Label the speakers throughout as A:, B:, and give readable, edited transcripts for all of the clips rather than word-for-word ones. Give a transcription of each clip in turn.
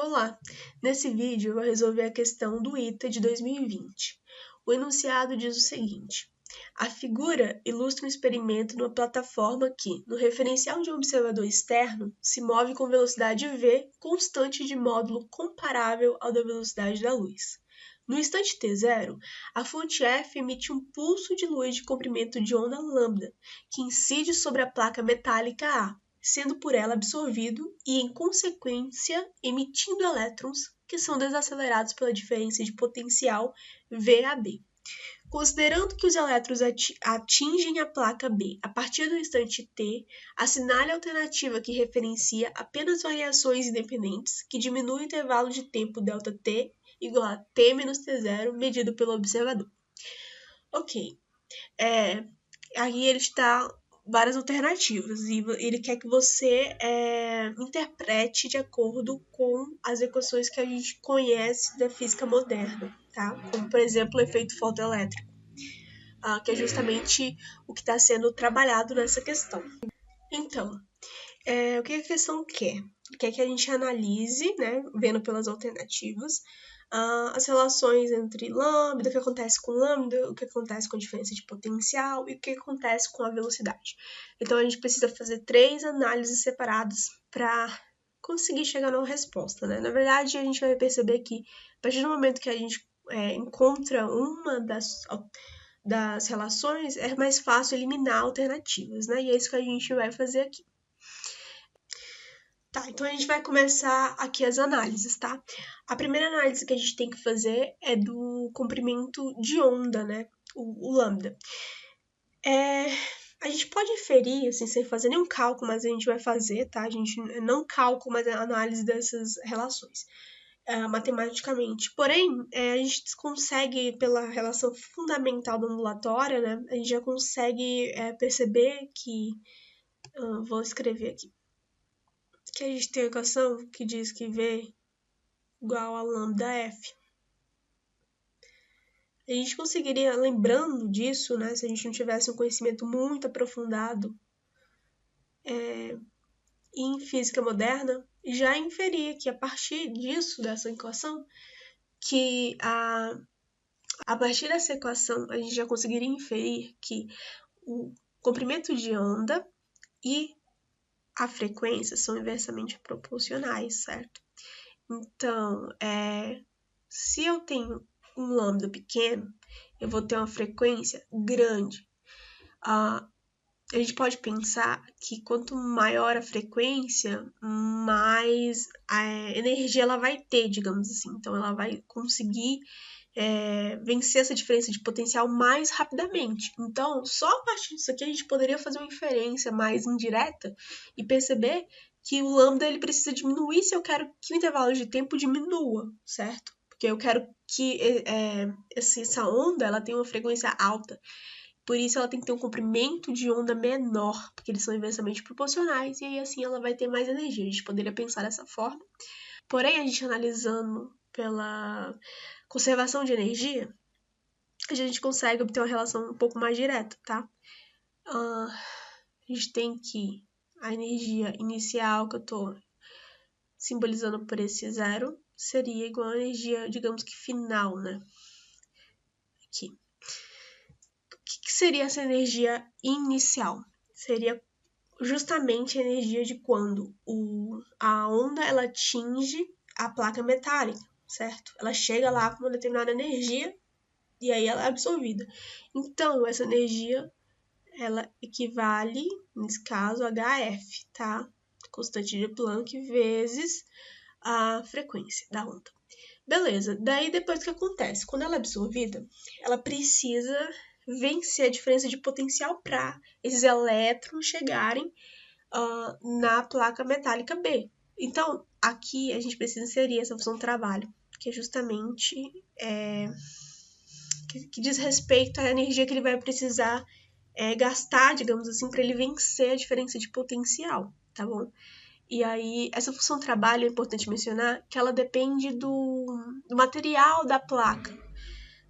A: Olá! Nesse vídeo eu vou resolver a questão do ITA de 2020. O enunciado diz o seguinte: a figura ilustra um experimento numa plataforma que, no referencial de um observador externo, se move com velocidade v constante de módulo comparável ao da velocidade da luz. No instante t0, a fonte F emite um pulso de luz de comprimento de onda lambda, que incide sobre a placa metálica A, sendo por ela absorvido e, em consequência, emitindo elétrons, que são desacelerados pela diferença de potencial VAB. Considerando que os elétrons atingem a placa B a partir do instante t, assinale a alternativa que referencia apenas variações independentes que diminuem o intervalo de tempo ΔT igual a t menos t0 medido pelo observador. Ok, aí ele está várias alternativas e ele quer que você interprete de acordo com as equações que a gente conhece da física moderna, tá? Como, por exemplo, o efeito fotoelétrico, que é justamente o que está sendo trabalhado nessa questão. Então, o que a questão quer? Quer que a gente analise, né, vendo pelas alternativas, as relações entre lambda, o que acontece com lambda, o que acontece com a diferença de potencial e o que acontece com a velocidade. Então, a gente precisa fazer 3 análises separadas para conseguir chegar numa resposta, né? Na verdade, a gente vai perceber que, a partir do momento que a gente encontra uma das relações, é mais fácil eliminar alternativas, né? E é isso que a gente vai fazer aqui. Tá, então a gente vai começar aqui as análises, tá? A primeira análise que a gente tem que fazer é do comprimento de onda, né? O lambda. A gente pode inferir, assim, sem fazer nenhum cálculo, mas a gente vai fazer, tá? A gente não cálculo, mas a análise dessas relações, matematicamente. Porém, a gente consegue, pela relação fundamental da ondulatória, né? A gente já consegue perceber que... vou escrever aqui. Que a gente tem a equação que diz que V igual a lambda F. A gente conseguiria, lembrando disso, né, se a gente não tivesse um conhecimento muito aprofundado em física moderna, já inferir que a partir disso, dessa equação, que a partir dessa equação a gente já conseguiria inferir que o comprimento de onda e a frequência são inversamente proporcionais, certo? Então, se eu tenho um lambda pequeno, eu vou ter uma frequência grande. A gente pode pensar que quanto maior a frequência, mais a energia ela vai ter, digamos assim. Então, ela vai conseguir vencer essa diferença de potencial mais rapidamente. Então, só a partir disso aqui a gente poderia fazer uma inferência mais indireta e perceber que o lambda ele precisa diminuir se eu quero que o intervalo de tempo diminua, certo? Porque eu quero que essa onda ela tenha uma frequência alta. Por isso ela tem que ter um comprimento de onda menor, porque eles são inversamente proporcionais, e aí assim ela vai ter mais energia. A gente poderia pensar dessa forma. Porém, a gente analisando pela conservação de energia, a gente consegue obter uma relação um pouco mais direta, tá? A gente tem que a energia inicial que eu tô simbolizando por esse zero seria igual a energia, digamos que final, né? Aqui. O que seria essa energia inicial? Seria justamente a energia de quando a onda ela atinge a placa metálica, certo? Ela chega lá com uma determinada energia e aí ela é absorvida. Então, essa energia ela equivale, nesse caso, a HF, tá? Constante de Planck vezes a frequência da onda. Beleza, daí depois o que acontece? Quando ela é absorvida, ela precisa vencer a diferença de potencial para esses elétrons chegarem na placa metálica B. Então, aqui a gente precisa inserir essa função de trabalho, que é justamente que diz respeito à energia que ele vai precisar gastar, digamos assim, para ele vencer a diferença de potencial, tá bom? E aí, essa função trabalho é importante mencionar que ela depende do material da placa,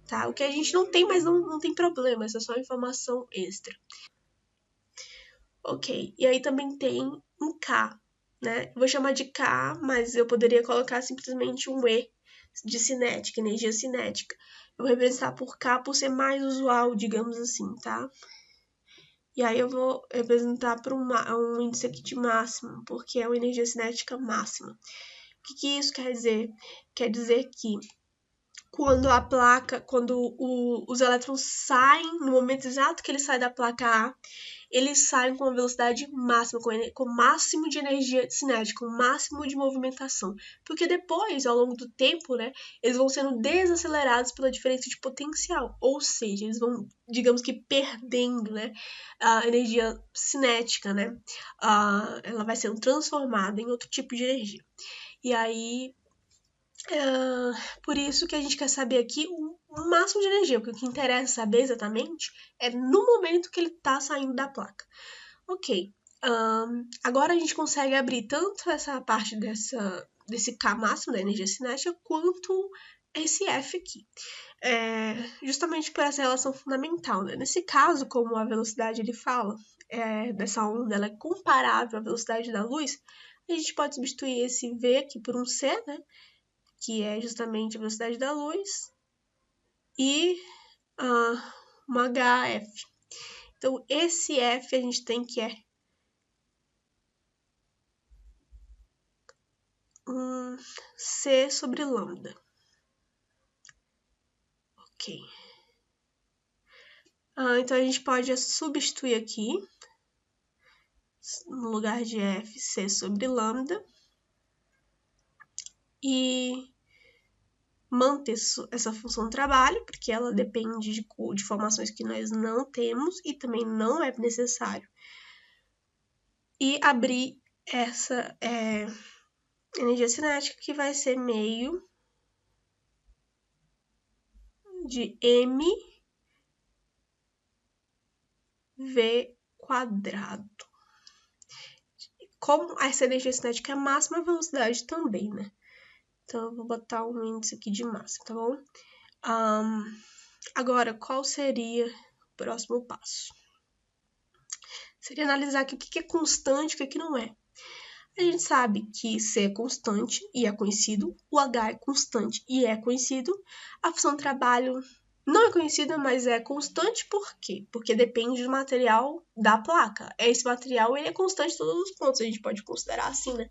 A: tá? O que a gente não tem, mas não tem problema, essa é só informação extra. Ok, e aí também tem um K, né? Eu vou chamar de K, mas eu poderia colocar simplesmente um E de cinética, energia cinética. Eu vou representar por K por ser mais usual, digamos assim, tá? E aí eu vou representar por um índice aqui de máximo, porque é uma energia cinética máxima. O que isso quer dizer? Quer dizer que quando os elétrons saem, no momento exato que ele sai da placa A, eles saem com uma velocidade máxima, com o máximo de energia cinética, o máximo de movimentação. Porque depois, ao longo do tempo, né, eles vão sendo desacelerados pela diferença de potencial. Ou seja, eles vão, digamos que, perdendo, né, a energia cinética, né? Ela vai sendo transformada em outro tipo de energia. E aí, por isso que a gente quer saber aqui o máximo de energia, porque o que interessa saber exatamente é no momento que ele está saindo da placa. Ok, agora a gente consegue abrir tanto essa parte desse K máximo da energia cinética, quanto esse F aqui. Justamente por essa relação fundamental, né? Nesse caso, como a velocidade ele fala, dessa onda ela é comparável à velocidade da luz, a gente pode substituir esse V aqui por um C, né? Que é justamente a velocidade da luz, e uma HF. Então, esse F a gente tem que é um C sobre lambda. Ok. Então, a gente pode substituir aqui, no lugar de F, C sobre lambda, e manter essa função de trabalho, porque ela depende de informações que nós não temos e também não é necessário. E abrir essa energia cinética, que vai ser meio de mv². Como essa energia cinética é a máxima velocidade também, né? Então, eu vou botar um índice aqui de máximo, tá bom? Agora, qual seria o próximo passo? Seria analisar aqui o que é constante e o que não é. A gente sabe que C é constante e é conhecido, o H é constante e é conhecido, a função de trabalho não é conhecida, mas é constante. Por quê? Porque depende do material da placa. Esse material ele é constante em todos os pontos, a gente pode considerar assim, né?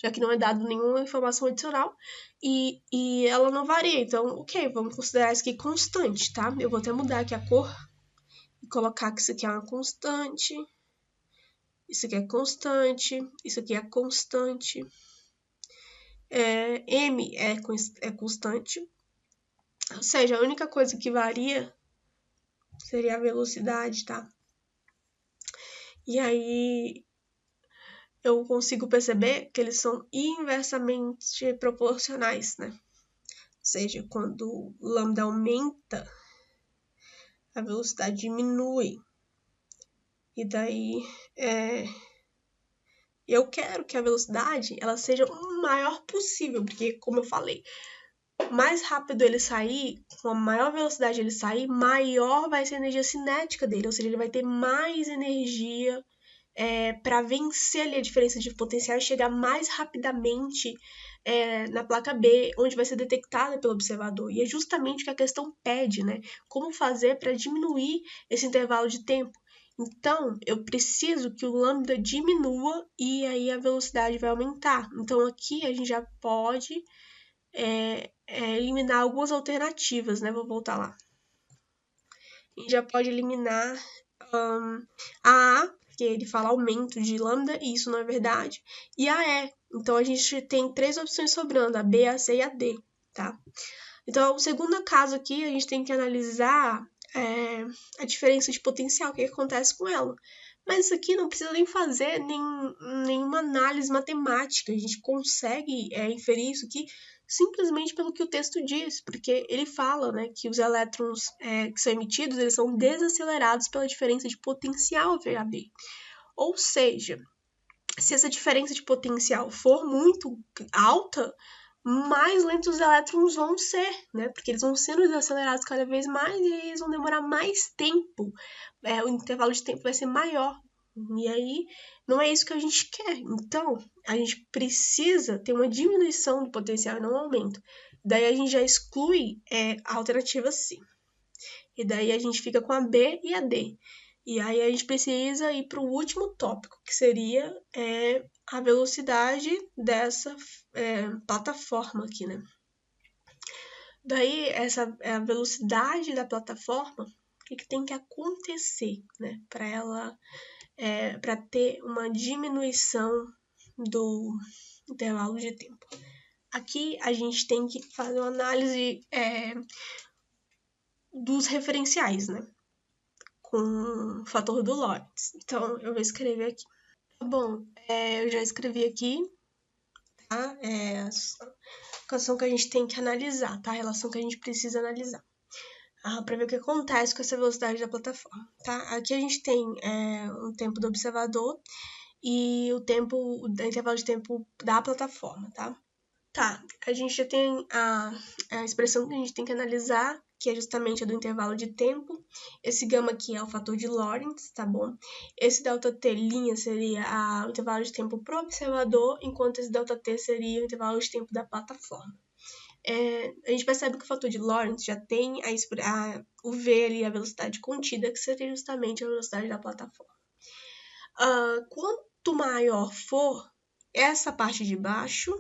A: Já que não é dado nenhuma informação adicional e ela não varia. Então, ok, vamos considerar isso aqui constante, tá? Eu vou até mudar aqui a cor e colocar que isso aqui é uma constante. Isso aqui é constante, isso aqui é constante. M é constante. Ou seja, a única coisa que varia seria a velocidade, tá? E aí eu consigo perceber que eles são inversamente proporcionais, né? Ou seja, quando o lambda aumenta, a velocidade diminui. E daí eu quero que a velocidade ela seja o maior possível, porque, como eu falei, mais rápido ele sair, com a maior velocidade ele sair, maior vai ser a energia cinética dele, ou seja, ele vai ter mais energia para vencer ali a diferença de potencial e chegar mais rapidamente na placa B, onde vai ser detectada pelo observador. E é justamente o que a questão pede, né? Como fazer para diminuir esse intervalo de tempo. Então, eu preciso que o lambda diminua e aí a velocidade vai aumentar. Então, aqui a gente já pode eliminar algumas alternativas, né? Vou voltar lá. A gente já pode eliminar a que ele fala aumento de lambda, e isso não é verdade, e a E. Então, a gente tem 3 opções sobrando, a B, a C e a D, tá? Então, o segundo caso aqui, a gente tem que analisar a diferença de potencial, o que acontece com ela. Mas isso aqui não precisa nem fazer nenhuma análise matemática, a gente consegue inferir isso aqui simplesmente pelo que o texto diz, porque ele fala, né, que os elétrons que são emitidos, eles são desacelerados pela diferença de potencial VAB. Ou seja, se essa diferença de potencial for muito alta, mais lentos os elétrons vão ser, né? Porque eles vão sendo desacelerados cada vez mais e eles vão demorar mais tempo. O intervalo de tempo vai ser maior. E aí, não é isso que a gente quer. Então, a gente precisa ter uma diminuição do potencial e não um aumento. Daí a gente já exclui a alternativa C. E daí a gente fica com a B e a D. E aí a gente precisa ir para o último tópico, que seria a velocidade dessa plataforma aqui, né? Daí, essa é a velocidade da plataforma, o que tem que acontecer, né? Para ela, para ter uma diminuição do intervalo de tempo. Aqui a gente tem que fazer uma análise dos referenciais, né? Com o fator do Lorentz. Então, eu vou escrever aqui. Bom, eu já escrevi aqui, tá? A relação que a gente tem que analisar, tá? A relação que a gente precisa analisar. Para ver o que acontece com essa velocidade da plataforma, tá? Aqui a gente tem um tempo do observador e o intervalo de tempo da plataforma, tá? Tá, a gente já tem a expressão que a gente tem que analisar, que é justamente a do intervalo de tempo. Esse gama aqui é o fator de Lorentz, tá bom? Esse ΔT' seria o intervalo de tempo pro observador, enquanto esse ΔT seria o intervalo de tempo da plataforma. A gente percebe que o fator de Lorentz já tem o V ali, a velocidade contida, que seria justamente a velocidade da plataforma. Quanto maior for essa parte de baixo,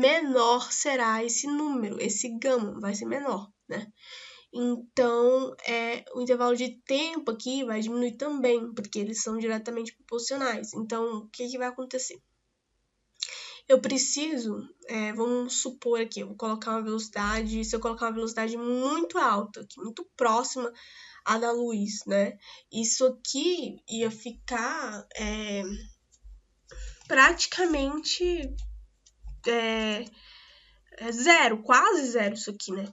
A: menor será esse número, esse gama vai ser menor, né? Então, o intervalo de tempo aqui vai diminuir também, porque eles são diretamente proporcionais. Então, o que vai acontecer? Eu preciso, vamos supor aqui, eu vou colocar uma velocidade, se eu colocar uma velocidade muito alta, aqui, muito próxima à da luz, né? Isso aqui ia ficar praticamente zero, quase zero isso aqui, né?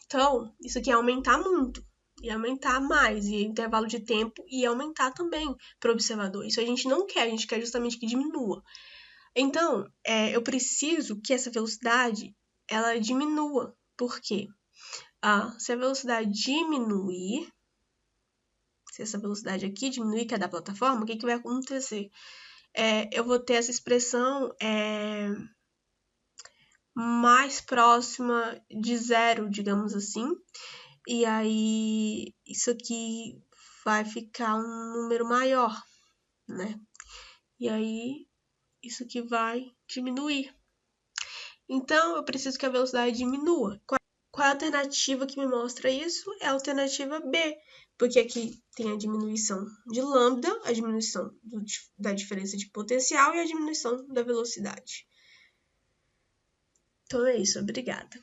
A: Então, isso aqui ia aumentar muito, ia aumentar mais, e o intervalo de tempo ia aumentar também para o observador. Isso a gente não quer, a gente quer justamente que diminua. Então, eu preciso que essa velocidade ela diminua. Por quê? Se a velocidade diminuir, se essa velocidade aqui diminuir, que é da plataforma, o que vai acontecer? Eu vou ter essa expressão mais próxima de zero, digamos assim. E aí, isso aqui vai ficar um número maior, né? E aí, isso aqui vai diminuir. Então, eu preciso que a velocidade diminua. Qual é a alternativa que me mostra isso? É a alternativa B, porque aqui tem a diminuição de lambda, a diminuição da diferença de potencial e a diminuição da velocidade. Então é isso, obrigada.